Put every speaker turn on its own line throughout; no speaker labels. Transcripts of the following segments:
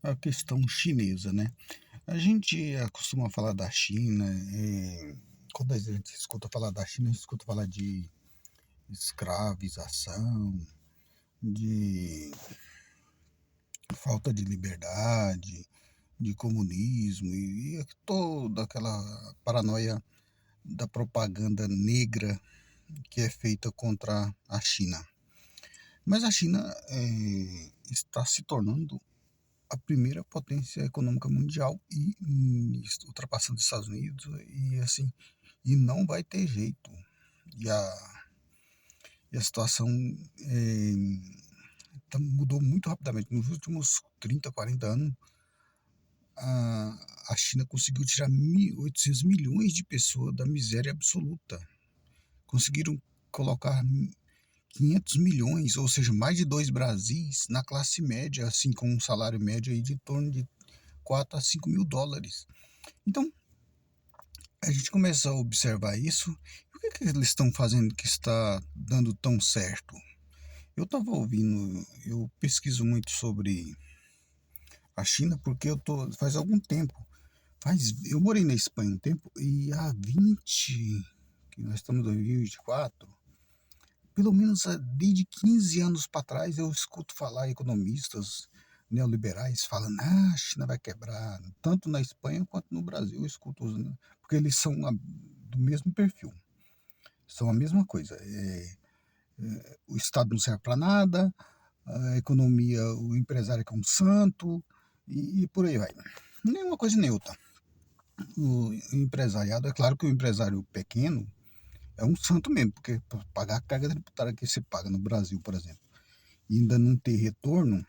a questão chinesa, né? A gente costuma falar da China, quando a gente escuta falar da China, a gente escuta falar de escravização, de falta de liberdade, de comunismo e toda aquela paranoia da propaganda negra que é feita contra a China. Mas a China está se tornando a primeira potência econômica mundial e ultrapassando os Estados Unidos e assim, e não vai ter jeito. E a situação mudou muito rapidamente. Nos últimos 30, 40 anos, a China conseguiu tirar 800 milhões de pessoas da miséria absoluta. Conseguiram colocar 500 milhões, ou seja, mais de 2 Brasis, na classe média, assim, com um salário médio aí de torno de 4 a 5 mil dólares. Então, a gente começa a observar isso. E o que eles estão fazendo que está dando tão certo? Eu estava ouvindo, eu pesquiso muito sobre a China porque faz algum tempo. Eu morei na Espanha um tempo e que nós estamos em 2024, pelo menos desde 15 anos para trás eu escuto falar economistas neoliberais falando, a China vai quebrar, tanto na Espanha quanto no Brasil eu escuto, porque eles são do mesmo perfil, são a mesma coisa. O Estado não serve para nada, a economia, o empresário que é um santo, e por aí vai. Nenhuma coisa neutra. O empresariado, é claro que o empresário pequeno é um santo mesmo, porque pagar a carga tributária que você paga no Brasil, por exemplo, e ainda não ter retorno,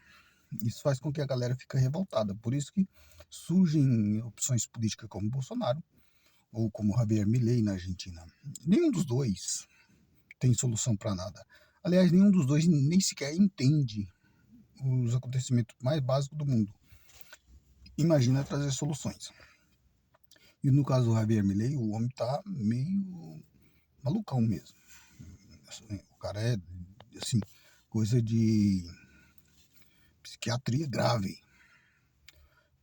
isso faz com que a galera fique revoltada. Por isso que surgem opções políticas como Bolsonaro ou como Javier Milei na Argentina. Nenhum dos dois tem solução para nada. Aliás, nenhum dos dois nem sequer entende os acontecimentos mais básicos do mundo. Imagina trazer soluções. E no caso do Javier Milei, o homem tá meio malucão mesmo. O cara é, assim, coisa de psiquiatria grave.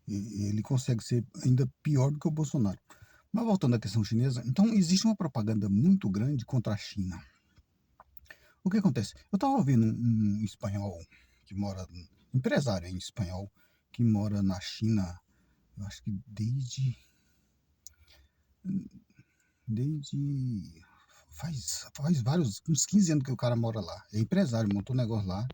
E ele consegue ser ainda pior do que o Bolsonaro. Mas voltando à questão chinesa, então existe uma propaganda muito grande contra a China. O que acontece? Eu estava ouvindo um espanhol que mora, empresário em espanhol, que mora na China, eu acho que desde faz vários, uns 15 anos que o cara mora lá. É empresário, montou um negócio lá,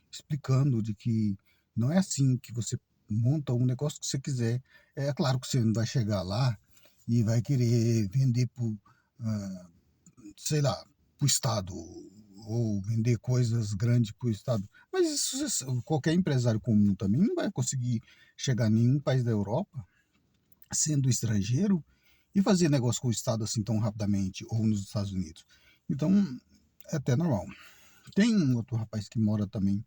explicando de que não é assim que você monta um negócio que você quiser. É claro que você não vai chegar lá e vai querer vender por, sei lá, para o Estado, ou vender coisas grandes para o Estado. Mas isso, qualquer empresário comum também não vai conseguir chegar em nenhum país da Europa, sendo estrangeiro, e fazer negócio com o Estado assim tão rapidamente, ou nos Estados Unidos. Então, é até normal. Tem um outro rapaz que mora também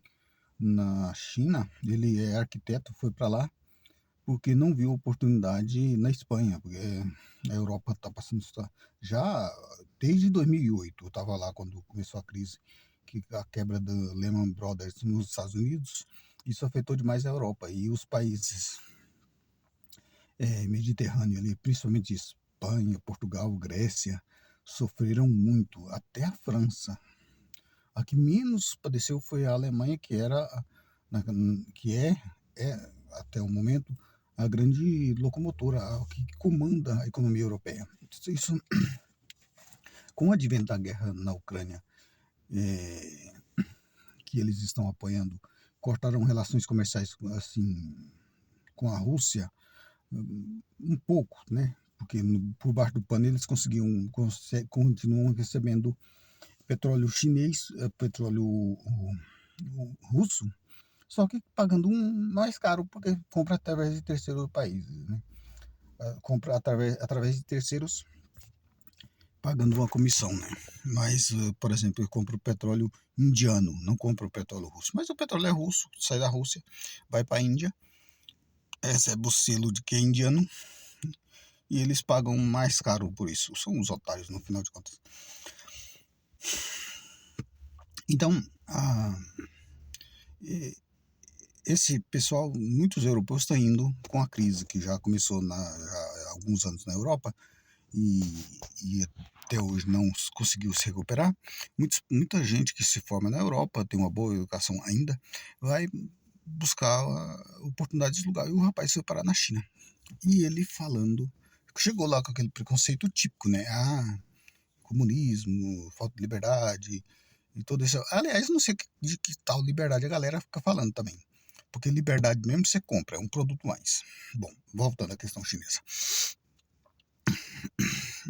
na China, ele é arquiteto, foi para lá porque não viu oportunidade na Espanha, porque a Europa está passando já desde 2008. Eu estava lá quando começou a crise, que a quebra da Lehman Brothers nos Estados Unidos, isso afetou demais a Europa e os países mediterrâneos ali, principalmente Espanha, Portugal, Grécia, sofreram muito, até a França. A que menos padeceu foi a Alemanha, que é até o momento a grande locomotora, a que comanda a economia europeia. Isso, com o advento da guerra na Ucrânia, é, que eles estão apoiando, cortaram relações comerciais assim com a Rússia um pouco, né? Porque por baixo do pano eles continuam recebendo petróleo chinês, petróleo russo, só que pagando mais caro, porque compra através de terceiros países, né? Compra através de terceiros, pagando uma comissão, né? Mas, por exemplo, eu compro petróleo indiano, não compro petróleo russo. Mas o petróleo é russo, sai da Rússia, vai para a Índia, recebe o selo de que é indiano, e eles pagam mais caro por isso. São os otários, no final de contas. Então, esse pessoal, muitos europeus estão indo com a crise que já começou há alguns anos na Europa e, e até hoje não conseguiu se recuperar. Muita gente que se forma na Europa, tem uma boa educação ainda, vai buscar oportunidades de lugar. E o rapaz foi parar na China. E ele falando, chegou lá com aquele preconceito típico, né? Comunismo, falta de liberdade e tudo isso. Aliás, não sei de que tal liberdade a galera fica falando também. Porque liberdade mesmo você compra, é um produto mais. Bom, voltando à questão chinesa.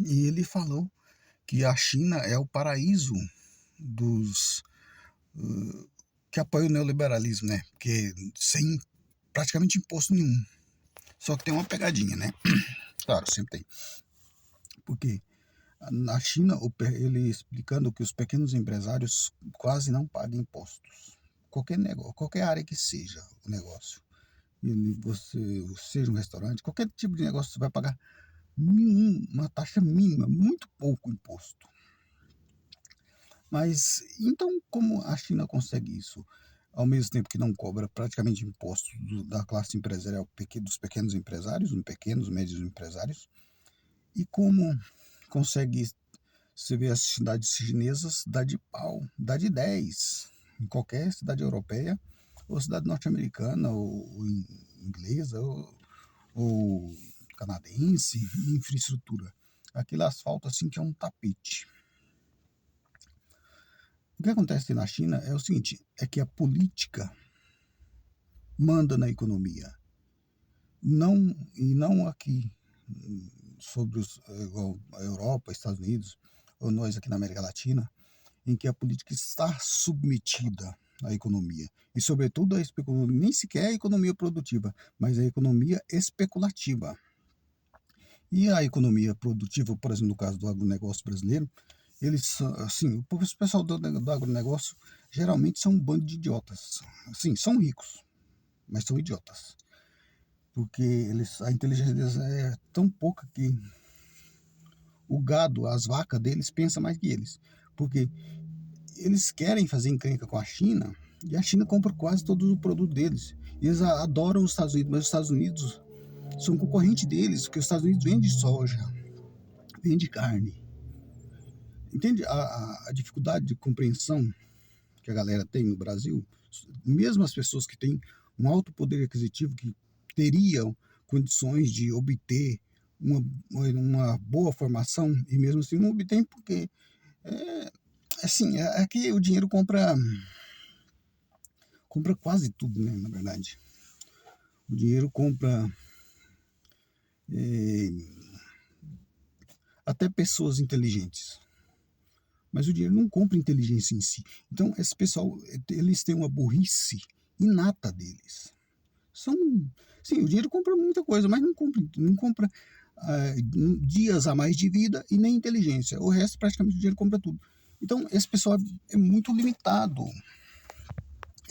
E ele falou que a China é o paraíso dos que apoia o neoliberalismo, né? Porque sem praticamente imposto nenhum. Só que tem uma pegadinha, né? Claro, sempre tem. Porque na China, ele explicando que os pequenos empresários quase não pagam impostos. Qualquer negócio, qualquer área que seja o negócio. Você seja um restaurante, qualquer tipo de negócio você vai pagar uma taxa mínima, muito pouco imposto. Mas então como a China consegue isso? Ao mesmo tempo que não cobra praticamente impostos da classe empresarial dos pequenos empresários, pequenos, médios empresários, e como consegue, você vê as cidades chinesas, dá de pau, dá de 10 em qualquer cidade europeia, ou cidade norte-americana, ou inglesa, ou canadense, infraestrutura. Aquele asfalto assim que é um tapete. O que acontece na China é o seguinte, é que a política manda na economia. Não aqui sobre igual a Europa, Estados Unidos, ou nós aqui na América Latina, em que a política está submetida à economia. E, sobretudo, a economia, nem sequer a economia produtiva, mas a economia especulativa. E a economia produtiva, por exemplo, no caso do agronegócio brasileiro, eles, assim, o pessoal do agronegócio geralmente são um bando de idiotas. Assim, são ricos, mas são idiotas. Porque a inteligência deles é tão pouca que o gado, as vacas deles, pensam mais que eles. Porque eles querem fazer encrenca com a China e a China compra quase todos os produtos deles. Eles adoram os Estados Unidos, mas os Estados Unidos são concorrente deles, porque os Estados Unidos vende soja, vende carne. Entende a dificuldade de compreensão que a galera tem no Brasil? Mesmo as pessoas que têm um alto poder aquisitivo, que teriam condições de obter uma boa formação, e mesmo assim não obtém porque assim, é que o dinheiro compra quase tudo, né, na verdade. O dinheiro compra até pessoas inteligentes. Mas o dinheiro não compra inteligência em si. Então, esse pessoal, eles têm uma burrice inata deles. Sim, o dinheiro compra muita coisa, mas não compra dias a mais de vida e nem inteligência. O resto, praticamente, o dinheiro compra tudo. Então, esse pessoal é muito limitado.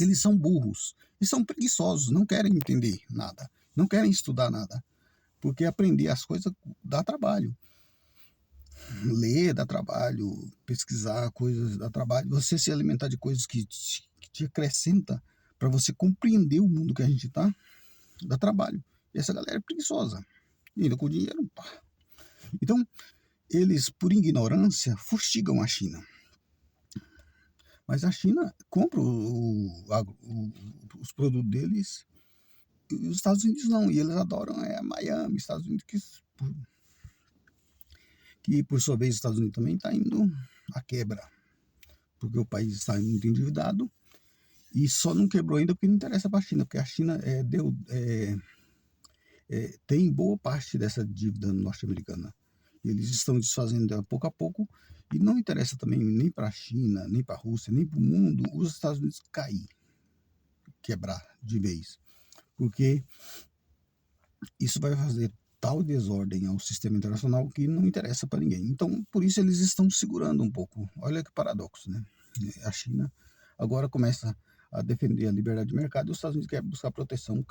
Eles são burros e são preguiçosos, não querem entender nada, não querem estudar nada, porque aprender as coisas dá trabalho. Ler dá trabalho, pesquisar coisas dá trabalho, você se alimentar de coisas que te acrescenta para você compreender o mundo que a gente está, dá trabalho. E essa galera é preguiçosa, ainda com dinheiro. Pá. Então, eles, por ignorância, fustigam a China. Mas a China compra os produtos deles e os Estados Unidos não. E eles adoram Miami, Estados Unidos, que por sua vez os Estados Unidos também está indo à quebra. Porque o país está muito endividado e só não quebrou ainda porque não interessa para a China. Porque a China tem boa parte dessa dívida norte-americana. Eles estão desfazendo pouco a pouco e não interessa também nem para a China, nem para a Rússia, nem para o mundo os Estados Unidos cair, quebrar de vez, porque isso vai fazer tal desordem ao sistema internacional que não interessa para ninguém. Então, por isso eles estão segurando um pouco. Olha que paradoxo, né? A China agora começa a defender a liberdade de mercado e os Estados Unidos querem buscar proteção.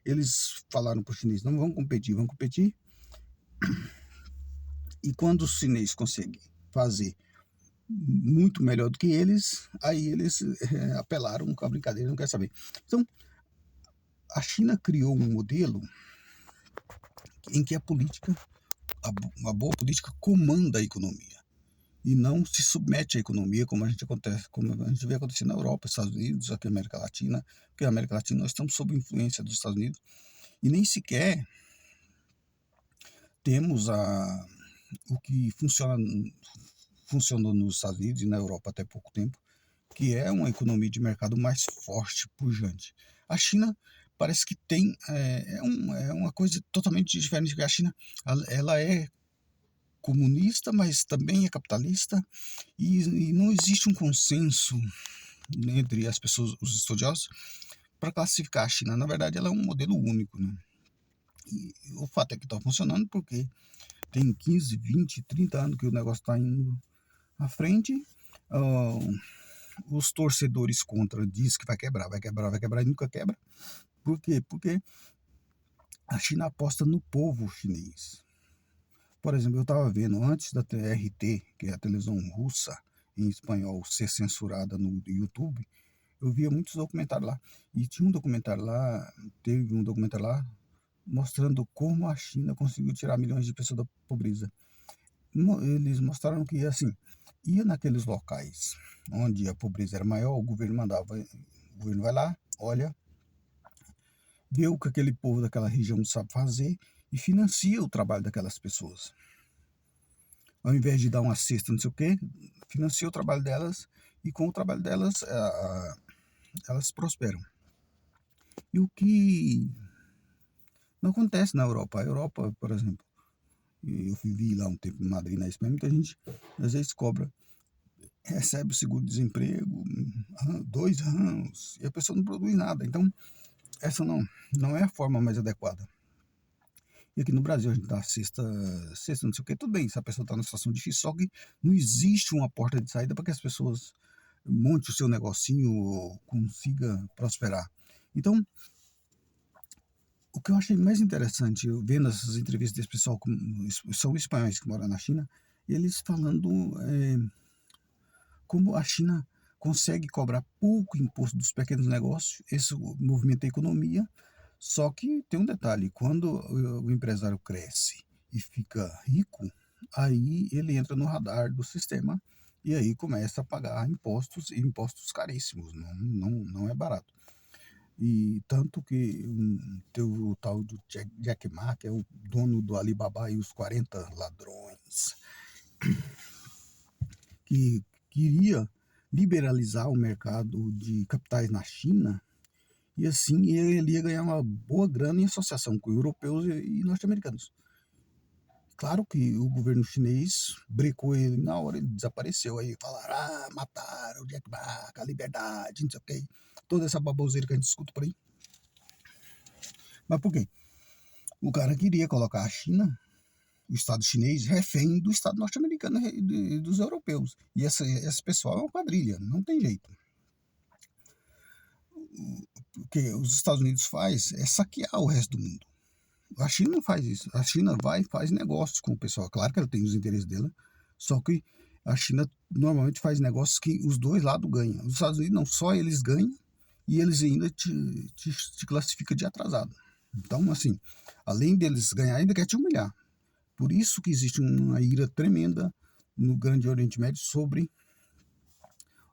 Eles falaram para os chineses, não vão competir. E quando os chineses conseguem fazer muito melhor do que eles, aí eles apelaram com a brincadeira, não quer saber. Então, A China criou um modelo em que a boa política comanda a economia e não se submete à economia como a gente vê acontecer na Europa, Estados Unidos, aqui na América Latina, porque na América Latina nós estamos sob influência dos Estados Unidos e nem sequer temos o que funcionou nos Estados Unidos e na Europa até pouco tempo, que é uma economia de mercado mais forte, pujante. A China parece que tem é uma coisa totalmente diferente, porque a China ela é comunista, mas também é capitalista, e não existe um consenso entre as pessoas, os estudiosos, para classificar a China. Na verdade, ela é um modelo único, né? E o fato é que está funcionando porque tem 15, 20, 30 anos que o negócio está indo à frente. Uh, os torcedores contra diz que vai quebrar, vai quebrar, vai quebrar e nunca quebra. Por quê? Porque a China aposta no povo chinês. Por exemplo, eu estava vendo antes da TRT, que é a televisão russa em espanhol, ser censurada no YouTube, eu via muitos documentários lá. E tinha um documentário lá, teve um documentário lá mostrando como a China conseguiu tirar milhões de pessoas da pobreza. Eles mostraram que, assim, ia naqueles locais onde a pobreza era maior, o governo mandava, o governo vai lá, olha, vê o que aquele povo daquela região sabe fazer e financia o trabalho daquelas pessoas. Ao invés de dar uma cesta, não sei o quê, financia o trabalho delas e com o trabalho delas elas prosperam. E o que não acontece na Europa. A Europa, por exemplo, eu vivi lá um tempo em Madrid, na Espanha, muita gente às vezes recebe o seguro-desemprego 2 anos e a pessoa não produz nada. Então, essa não é a forma mais adequada. E aqui no Brasil a gente dá cesta, não sei o que, tudo bem, se a pessoa está numa situação difícil, só que não existe uma porta de saída para que as pessoas montem o seu negocinho ou consiga prosperar. Então, o que eu achei mais interessante, vendo essas entrevistas desse pessoal, são espanhóis que moram na China, eles falando como a China consegue cobrar pouco imposto dos pequenos negócios, isso movimenta a economia, só que tem um detalhe, quando o empresário cresce e fica rico, aí ele entra no radar do sistema e aí começa a pagar impostos, e impostos caríssimos, não é barato. E tanto que tem o tal do Jack Ma, que é o dono do Alibaba e os 40 ladrões, que queria liberalizar o mercado de capitais na China, e assim ele ia ganhar uma boa grana em associação com europeus e norte-americanos. Claro que o governo chinês brecou ele na hora, ele desapareceu. Aí falaram, mataram o Jack Ma, a liberdade, não sei o que. Toda essa baboseira que a gente escuta por aí. Mas por quê? O cara queria colocar a China, o Estado chinês, refém do Estado norte-americano e dos europeus. E esse pessoal é uma quadrilha, não tem jeito. O que os Estados Unidos faz é saquear o resto do mundo. A China não faz isso. A China vai e faz negócios com o pessoal. Claro que ela tem os interesses dela, só que a China normalmente faz negócios que os dois lados ganham. Os Estados Unidos não, só eles ganham e eles ainda te classificam de atrasado. Então, assim, além deles ganhar, ainda quer te humilhar. Por isso que existe uma ira tremenda no Grande Oriente Médio sobre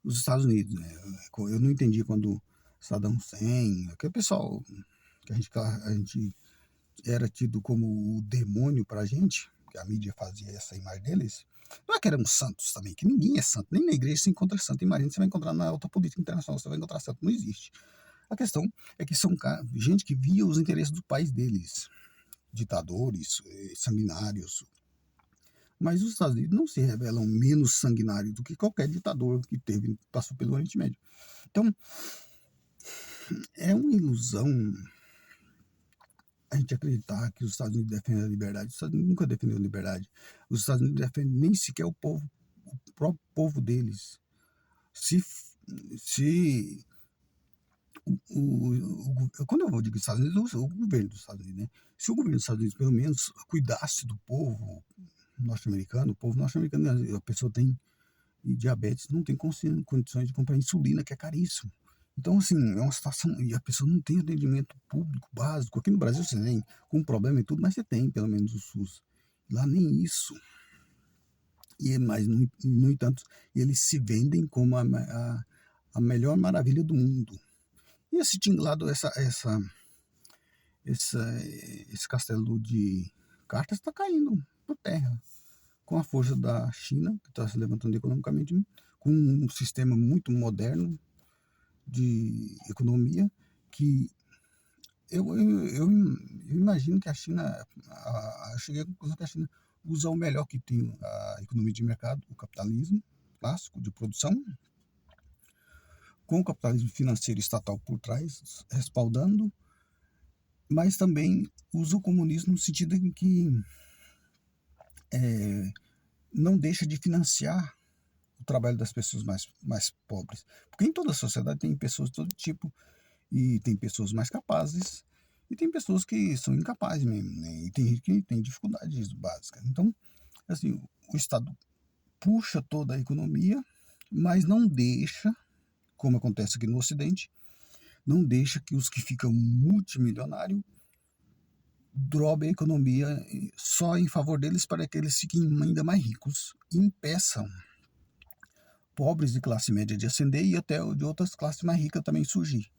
os Estados Unidos. Né? Eu não entendi quando Saddam Hussein, aquele pessoal que a gente era tido como o demônio pra gente, que a mídia fazia essa imagem deles, não é que eram santos também, que ninguém é santo, nem na igreja se encontra santo, em Marinha você vai encontrar na alta política internacional, você vai encontrar santo, não existe. A questão é que são gente que via os interesses do país deles, ditadores, sanguinários, mas os Estados Unidos não se revelam menos sanguinários do que qualquer ditador que passou pelo Oriente Médio. Então, é uma ilusão a gente acreditar que os Estados Unidos defendem a liberdade. Os Estados Unidos nunca defendeu a liberdade. Os Estados Unidos defendem nem sequer o próprio povo deles. Se quando eu digo Estados Unidos, o governo dos Estados Unidos, né? Se o governo dos Estados Unidos pelo menos cuidasse do povo norte-americano, o povo norte-americano, a pessoa tem diabetes, não tem condições de comprar insulina, que é caríssimo. Então, assim, é uma situação. E a pessoa não tem atendimento público básico. Aqui no Brasil você tem com problema e tudo, mas você tem pelo menos o SUS. Lá nem isso. Mas, no entanto, eles se vendem como a melhor maravilha do mundo. E esse tinglado, esse castelo de cartas está caindo por terra, com a força da China, que está se levantando economicamente, com um sistema muito moderno de economia, que eu imagino que a China, eu cheguei à conclusão que a China usa o melhor que tem a economia de mercado, o capitalismo clássico de produção, com o capitalismo financeiro estatal por trás, respaldando, mas também usa o comunismo no sentido em que não deixa de financiar o trabalho das pessoas mais pobres. Porque em toda a sociedade tem pessoas de todo tipo, e tem pessoas mais capazes, e tem pessoas que são incapazes mesmo, né? E tem gente que tem dificuldades básicas. Então, assim, o Estado puxa toda a economia, mas não deixa, como acontece aqui no Ocidente, não deixa que os que ficam multimilionários drobem a economia só em favor deles para que eles fiquem ainda mais ricos e impeçam pobres de classe média de ascender e até de outras classes mais ricas também surgir.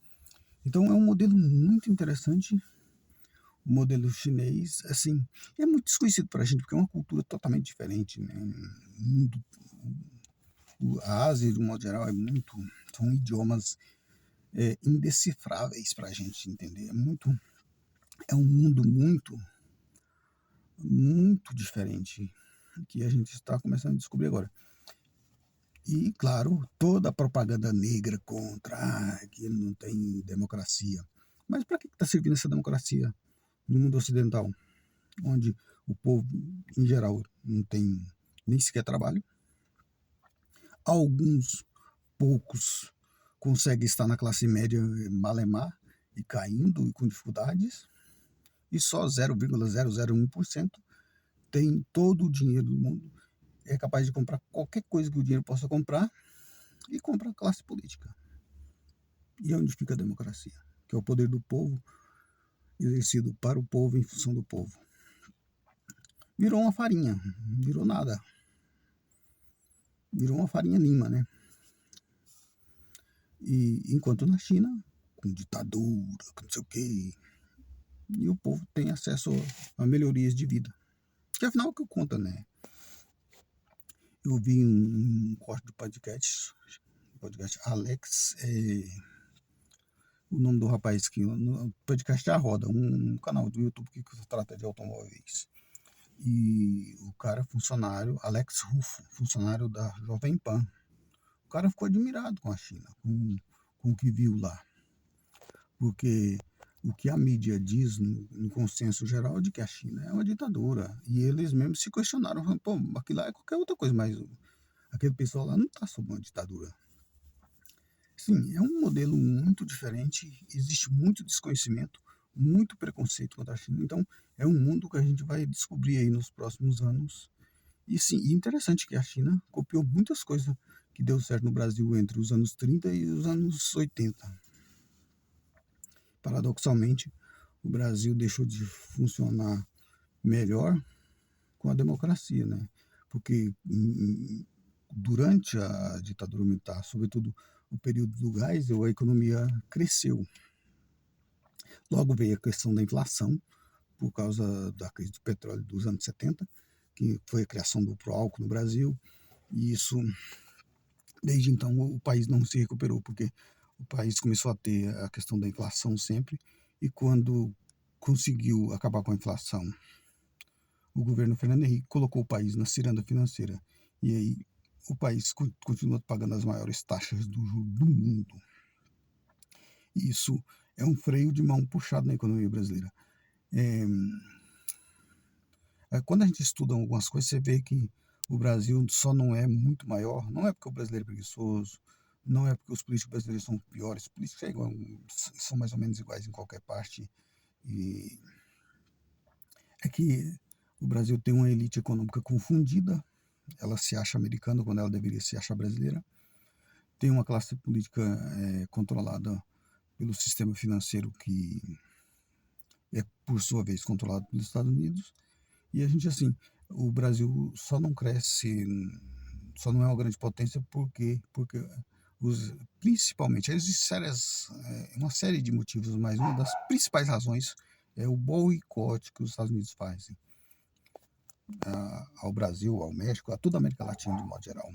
Então é um modelo muito interessante, o modelo chinês, assim, é muito desconhecido para a gente porque é uma cultura totalmente diferente, né? A Ásia, de um modo geral, são idiomas indecifráveis para a gente entender. É um mundo muito diferente que a gente está começando a descobrir agora. E, claro, toda a propaganda negra contra que não tem democracia. Mas para que está servindo essa democracia no mundo ocidental, onde o povo, em geral, não tem nem sequer trabalho? Alguns poucos conseguem estar na classe média malemar e caindo e com dificuldades, e só 0,001% tem todo o dinheiro do mundo, é capaz de comprar qualquer coisa que o dinheiro possa comprar e compra a classe política. E onde fica a democracia? Que é o poder do povo, exercido para o povo, em função do povo. Virou uma farinha, virou nada. Virou uma farinha lima, né? E enquanto na China, com ditadura, com não sei o quê, e o povo tem acesso a melhorias de vida. Que afinal é o que conta, né? Eu vi um corte do podcast Alex, o nome do rapaz que no podcast A Roda, um canal do YouTube que trata de automóveis. E o cara, funcionário, Alex Ruffo, funcionário da Jovem Pan, o cara ficou admirado com a China, com o que viu lá. Porque o que a mídia diz no consenso geral é de que a China é uma ditadura. E eles mesmos se questionaram, falando, pô, aquilo lá é qualquer outra coisa, mas aquele pessoal lá não está sob uma ditadura. Sim, é um modelo muito diferente, existe muito desconhecimento, muito preconceito contra a China. Então, é um mundo que a gente vai descobrir aí nos próximos anos. E sim, interessante que a China copiou muitas coisas que deu certo no Brasil entre os anos 30 e os anos 80. Paradoxalmente, o Brasil deixou de funcionar melhor com a democracia, né? Porque durante a ditadura militar, sobretudo o período do gás, a economia cresceu. Logo veio a questão da inflação, por causa da crise do petróleo dos anos 70, que foi a criação do Proálcool no Brasil, e isso, desde então, o país não se recuperou, porque o país começou a ter a questão da inflação sempre, e quando conseguiu acabar com a inflação, o governo Fernando Henrique colocou o país na ciranda financeira, e aí o país continua pagando as maiores taxas do juro do mundo. E isso é um freio de mão puxado na economia brasileira. Quando a gente estuda algumas coisas, você vê que o Brasil só não é muito maior, não é porque o brasileiro é preguiçoso, não é porque os políticos brasileiros são piores, os políticos são mais ou menos iguais em qualquer parte, e é que o Brasil tem uma elite econômica confundida, ela se acha americana quando ela deveria se achar brasileira, tem uma classe política controlada pelo sistema financeiro que é, por sua vez, controlado pelos Estados Unidos. E a gente, assim, o Brasil só não cresce, só não é uma grande potência porque principalmente, existem uma série de motivos, mas uma das principais razões é o boicote que os Estados Unidos fazem ao Brasil, ao México, a toda a América Latina de modo geral.